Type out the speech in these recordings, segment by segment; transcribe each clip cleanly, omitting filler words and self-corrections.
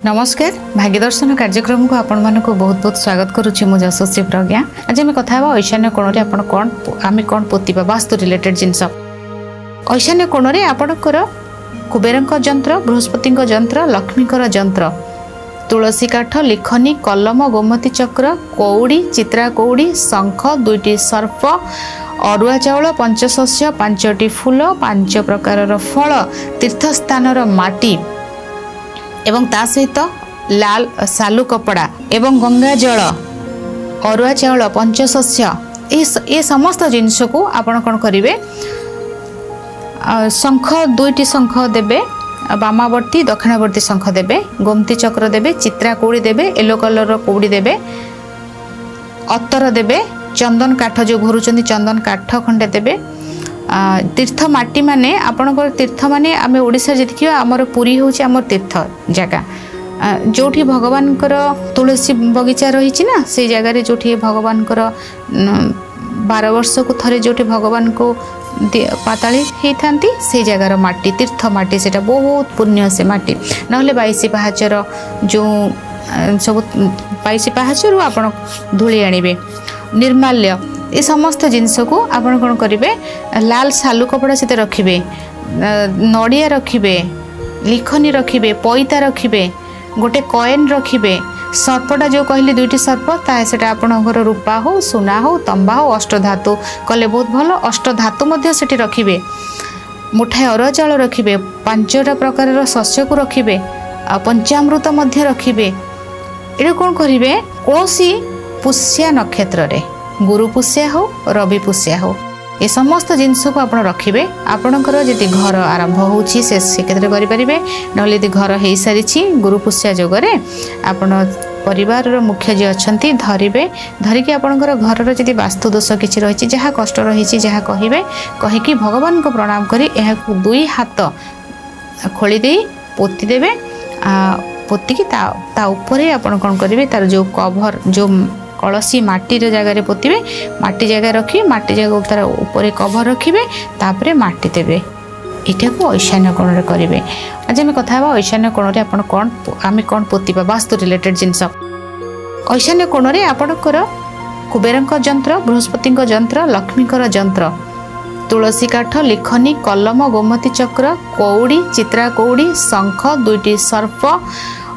नमस्कार भाग्यदर्शन कार्यक्रम को आपण मानक बहुत बहुत स्वागत करुच्ची मु यशस्वी प्रज्ञा। आज आम कथा ईशान्य कोण आम कौन पोतिबा वास्तु रिलेटेड जिनस। ईशान्य कोण आपणकर कुबेरंक जंत्र, बृहस्पति जंत्र, लक्ष्मीकर जंत्र, तुलसी काठ, लिखनी, कलम, गोमती चक्र, कौड़ी, चित्रा कौड़ी, शंख, 2टी सर्प, अरुआ चाउल, पंचशस्य, 5टी फूल, 5 प्रकार फल, तीर्थस्थानर माटी एवं ता सहित लाल सालू कपड़ा एवं गंगा जल, अरुआ चाउल, पंचशस्य ये समस्त जिनस को आपण कौन करेंगे। शंख 2टी शंख देबे, बामावर्ती दक्षिणावर्ती शंख देबे, गोमती चक्र देबे, चित्रा कौड़ी देबे, येलो कलर कौड़ी देबे, अतर देबे, चंदन काठ जो घुरुचंदी चंदन काठ खंडे देबे। तीर्थ माटी माने आपणकर तीर्थ माने आम ओडिशा जी आमर पुरी हूँ आम तीर्थ जगह जोठी भगवान तुलसी बगीचा रही ना से जगार जो भगवान 12 वर्ष को थरे जो भगवान को पाताली होता से जगार माटी तीर्थ माटी से बहुत पुण्य से माटी ना 22 पाहाचर जो सब 22 पाहाचर आपण धूली आनिबे। निर्माल्य ये समस्त जिनस को आपण कौन करेंगे, लाल सालू कपड़ा से रखिए, नड़िया रखिए, लिखनी रखिए, पैता रखिए, गोटे कॉइन रखिए, सर्पटा जो कहली 2टी सर्प ताकि आपणकर रूपा हो, सुना हो, तंबा हो, अष्टधातु कले बहुत भल। अष्टधातु मध्य सेठी रखिए, मुठाए अरुआ चाउल रखिए, 5टा प्रकार शस्य को रखिए, पंचामृत मध्य रखिए। ये कौन करेंगे, कौन पुष्या नक्षत्र रे गुरु पुष्या हो, रवि पुष्या हो, ये समस्त जिनस को आप रखिए। आपणकर जदि घर आरंभ होची से करेंगे ना घर हो सारी गुरु पुष्या जोगरे आपण परिवार मुख्य जी अच्छा धरवे, धरिकी आपणकर घर जदि वास्तु दोष किसी रही जहाँ कष्ट रही जहाँ कहे कहीकि भगवान को प्रणाम करी 2 हाथ खोली दे पोती देवे। पोतिकी ता उपरे आपण कौन करेंगे, तार जो कभर जो कलसी माटीर जगार पोतवे, माटी जगह रखिए, माटी जगह तार ऊपर कभर रखिए, तापरे माटी देवे। यहाँ को ईशान्य कोण करेंगे। आज आम कथा ईशान्य कोण आम कौन पोतिबा वास्तु रिलेटेड जिनस। ईशान्य कोण आपणकर कुबेरंक जंत्र, बृहस्पति जंत्र, लक्ष्मीकर जंत्र, तुलसी काठ, लिखनी, कलम, गोमती चक्र, कौड़ी, चित्रा कौड़ी, शंख, 2टी सर्प,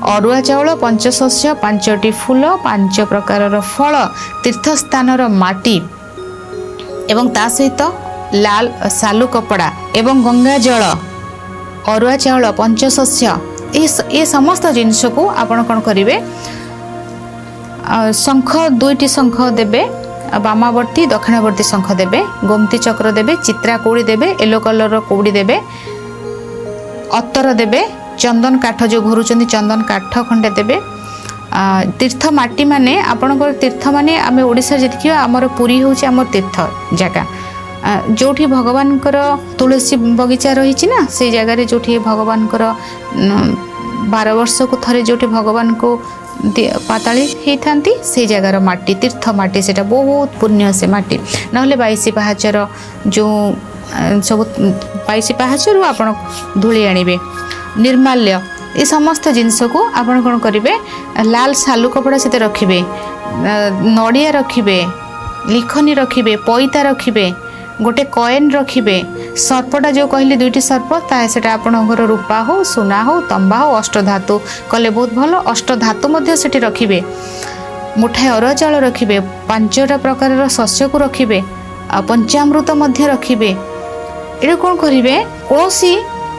अरुआ चाउल, पंचशस्य, 5टी फूल, 5 प्रकार फल, तीर्थस्थानर माटी एवं ता सहित लाल सालू कपड़ा एवं गंगा जल, अरुआ चाउल, पंचशस्य ये समस्त जिनस को आपण कौन करेंगे। शंख 2टी शंख देबे, बामावर्ती दक्षिणावर्ती शंख देबे, गोमती चक्र देबे, चित्रा कौड़ी देबे, येलो कलर कौड़ी देबे, अतर देबे, चंदन काठ जो घुरुचंदी चंदन काठ खंडे देबे। तीर्थ माटी माने आपणकर तीर्थ माने आम ओडिशा जी आमर पुरी हूँ आम तीर्थ जगह जोठी भगवान तुलसी बगीचा रही ना से जगार जो भगवान 12 वर्ष को थरे जो भगवान को पाताली होता से जगार माटी तीर्थ माटी से बहुत पुण्य से माटी ना 22 पाहाचर जो सब 22 पाहाचर आपण धूली आनिबे। निर्माल्य ये समस्त जिनस को आपण कौन करेंगे, लाल सालू कपड़ा से रखिए, नड़िया रखिए, लिखनी रखिए, पैता रखिए, गोटे कॉइन रखिए, सर्पटा जो कहली 2टी सर्प ताकि आपणकर रूपा हो, सुना हो, तंबा हो, अष्टधातु कले बहुत भल। अष्टधातु मध्य सेठी रखिए, मुठाए अरुआ चाउल रखिए, 5टा प्रकार शस्य को रखिए, पंचामृत मध्य रखिए। ये कौन करेंगे, कौन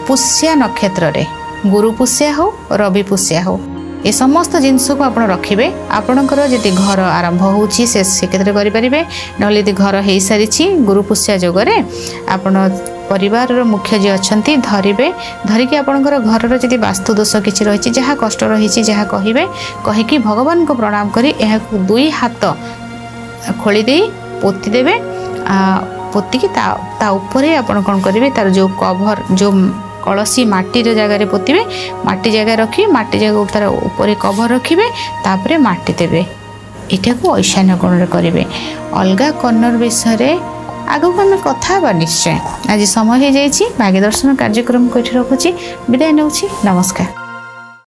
पुष्या नक्षत्र रे गुरु पुष्या हो, रवि पुष्या हो, ये समस्त जिनस को आप रखिए। आपणकर जदि घर आरंभ होची से करेंगे ना घर हो सारी गुरु पुष्या जोगरे आपण परिवार मुख्य जी अच्छा धरवे, धरिकी आपणकर घर जदि वास्तु दोष किसी रही जहाँ कष्ट रही जहाँ कहे कहीकि भगवान को प्रणाम करी 2 हाथ खोली दे पोती देवे। पोतिकी ता उपरे आपण कौन करेंगे, तार जो कभर जो कलसी माटीर जगार पोतवे, माटी जगह रखिए, माटी जगह तार ऊपर कभर रखिए, तापरे माटी देवे। यहाँ को ईशान्य कोण करेंगे। अलगा कर्नर विषय आगु को आम कथा निश्चय। आज समय हो जाए भाग्यदर्शन कार्यक्रम को ये रखुच्छी, विदाय नौछि। नमस्कार।